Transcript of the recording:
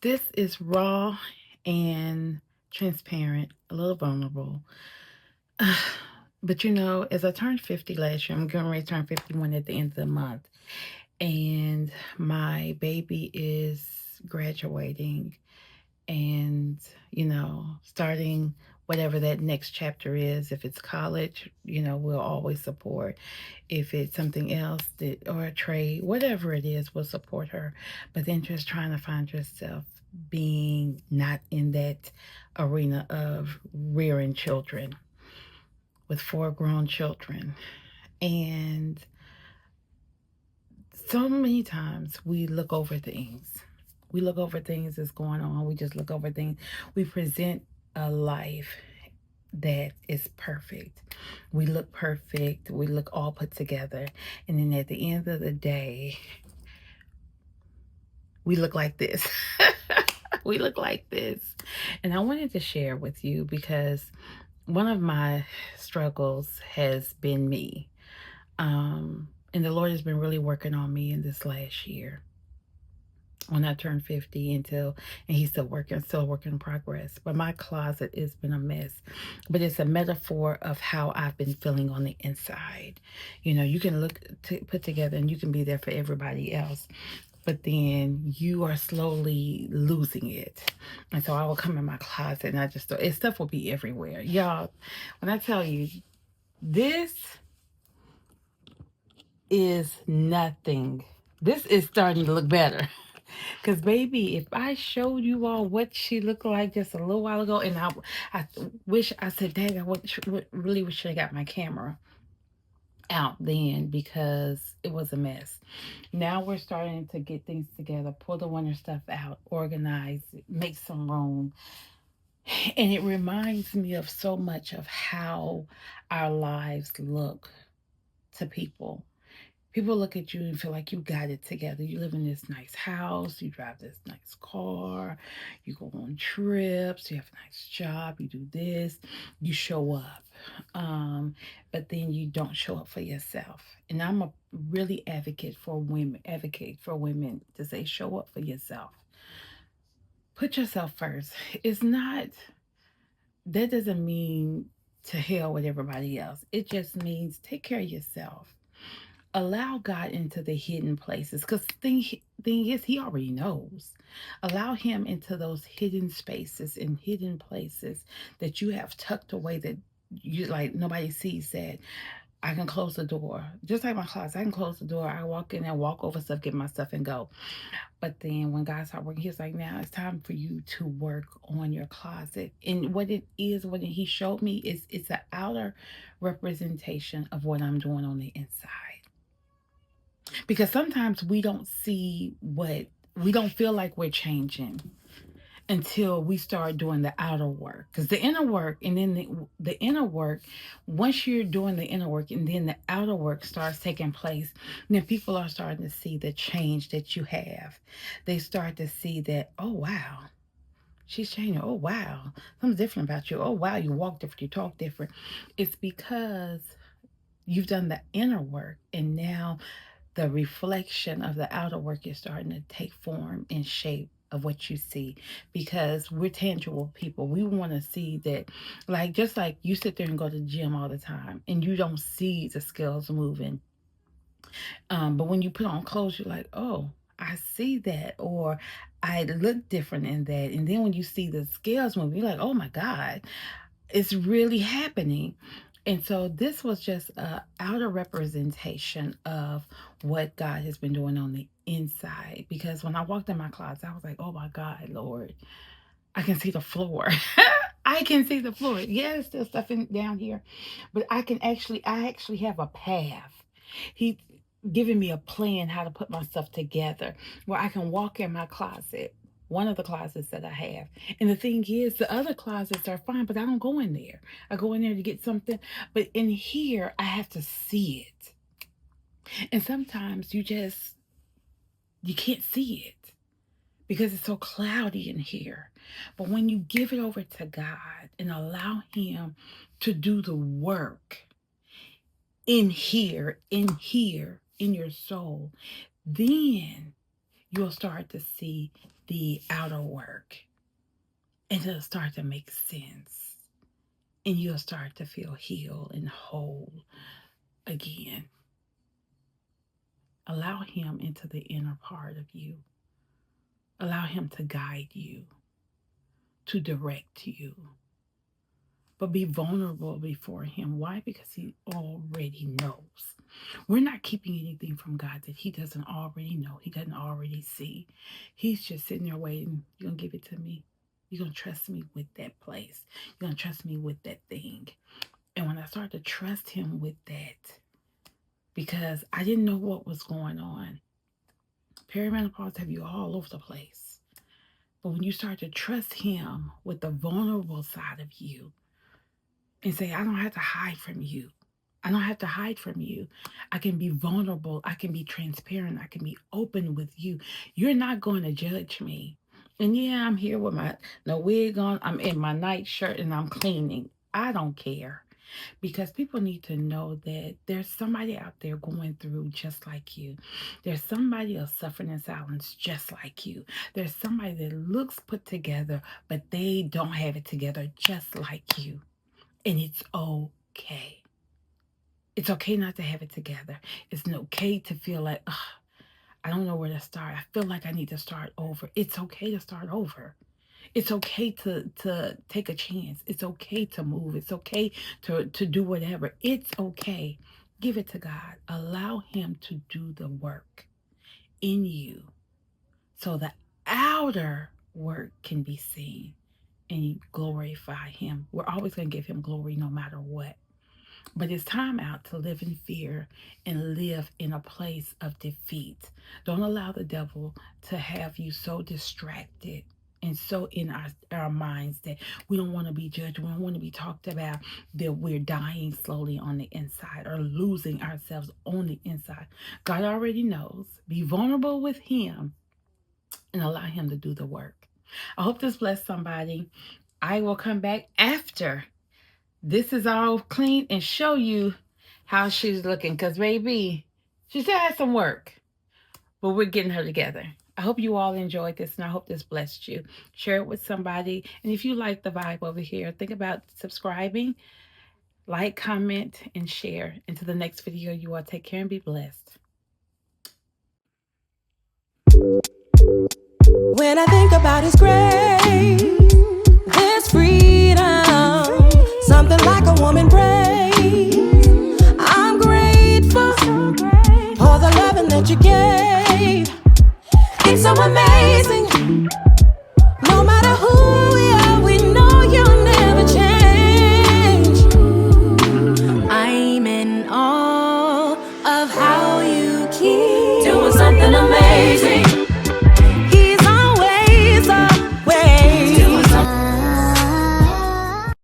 This is raw and transparent, a little vulnerable. But as I turned 50 last year, I'm getting ready to turn 51 at the end of the month. And my baby is graduating and, starting whatever that next chapter is. If it's college, we'll always support. If it's something else or a trade, whatever it is, we'll support her. But then just trying to find yourself being not in that arena of rearing children with 4 grown children. And so many times we look over things. We look over things that's going on. We just look over things. We present a life that is perfect. We look perfect. We look all put together. And then at the end of the day, we look like this. We look like this. And I wanted to share with you because one of my struggles has been me. And the Lord has been really working on me in this last year when I turned 50 and he's still a work in progress. But my closet has been a mess. But it's a metaphor of how I've been feeling on the inside. You can put together and you can be there for everybody else, but then you are slowly losing it. And so I will come in my closet and stuff will be everywhere. Y'all, when I tell you, this is nothing. This is starting to look better. Because, baby, if I showed you all what she looked like just a little while ago, and I wish I said, Dang, really wish I got my camera out then because it was a mess. Now we're starting to get things together, pull the winter stuff out, organize, make some room. And it reminds me of so much of how our lives look to people. People look at you and feel like you got it together. You live in this nice house, you drive this nice car, you go on trips, you have a nice job, you do this, you show up. But then you don't show up for yourself. And I'm a really advocate for women to say show up for yourself. Put yourself first. It's not that doesn't mean to hell with everybody else. It just means take care of yourself. Allow God into the hidden places, because thing is, he already knows. Allow him into those hidden spaces and hidden places that you have tucked away, that you like nobody sees. That I can close the door, just like my closet. I can close the door, I walk in and walk over stuff, get my stuff and go. But then when God started working, he's like, now it's time for you to work on your closet. And what it is, what he showed me, is it's an outer representation of what I'm doing on the inside. Because sometimes we don't feel like we're changing until we start doing the outer work. Because the inner work, and then the inner work, once you're doing the inner work and then the outer work starts taking place, then people are starting to see the change that you have. They start to see that, oh wow, she's changing. Oh wow, something's different about you. Oh wow, you walk different, you talk different. It's because you've done the inner work, and now the reflection of the outer work is starting to take form and shape of what you see, because we're tangible people. We want to see that, like, just like you sit there and go to the gym all the time and you don't see the scales moving, but when you put on clothes, you're like, oh, I see that, or I look different in that. And then when you see the scales moving, you're like, oh my God, it's really happening. And so this was just a outer representation of what God has been doing on the inside. Because when I walked in my closet, I was like, oh my God, Lord, I can see the floor. I can see the floor. Yeah, there's still stuff down here, but I actually have a path. He giving me a plan how to put my stuff together where I can walk in my closet, one of the closets that I have. And the thing is, the other closets are fine, but I don't go in there. I go in there to get something, but in here, I have to see it. And sometimes you can't see it because it's so cloudy in here. But when you give it over to God and allow him to do the work in here, in your soul, then you'll start to see the outer work, and it'll start to make sense. And you'll start to feel healed and whole again. Allow Him into the inner part of you. Allow Him to guide you, to direct you. But be vulnerable before Him. Why? Because He already knows. We're not keeping anything from God that He doesn't already know. He doesn't already see. He's just sitting there waiting. You're going to give it to me. You're going to trust me with that place. You're going to trust me with that thing. And when I started to trust Him with that, because I didn't know what was going on. Perimenopause have you all over the place. But when you start to trust Him with the vulnerable side of you and say, I don't have to hide from you. I don't have to hide from you. I can be vulnerable. I can be transparent. I can be open with you. You're not going to judge me. And yeah, I'm here with my wig on. I'm in my night shirt and I'm cleaning. I don't care. Because people need to know that there's somebody out there going through just like you. There's somebody else suffering in silence just like you. There's somebody that looks put together, but they don't have it together just like you. And it's okay. It's okay not to have it together. It's okay to feel like, I don't know where to start. I feel like I need to start over. It's okay to start over. It's okay to take a chance. It's okay to move. It's okay to do whatever. It's okay. Give it to God. Allow Him to do the work in you so the outer work can be seen and you glorify Him. We're always going to give Him glory no matter what. But it's time out to live in fear and live in a place of defeat. Don't allow the devil to have you so distracted and so in our minds that we don't want to be judged. We don't want to be talked about, that we're dying slowly on the inside or losing ourselves on the inside. God already knows. Be vulnerable with Him and allow Him to do the work. I hope this blessed somebody. I will come back after this is all clean and show you how she's looking. Because, baby, she still has some work. But we're getting her together. I hope you all enjoyed this, and I hope this blessed you. Share it with somebody. And if you like the vibe over here, think about subscribing, like, comment, and share. Until the next video, you all take care and be blessed. When I think about His grace, His freedom, something like a woman prays. I'm grateful for the loving that you gave. It's so amazing, no matter who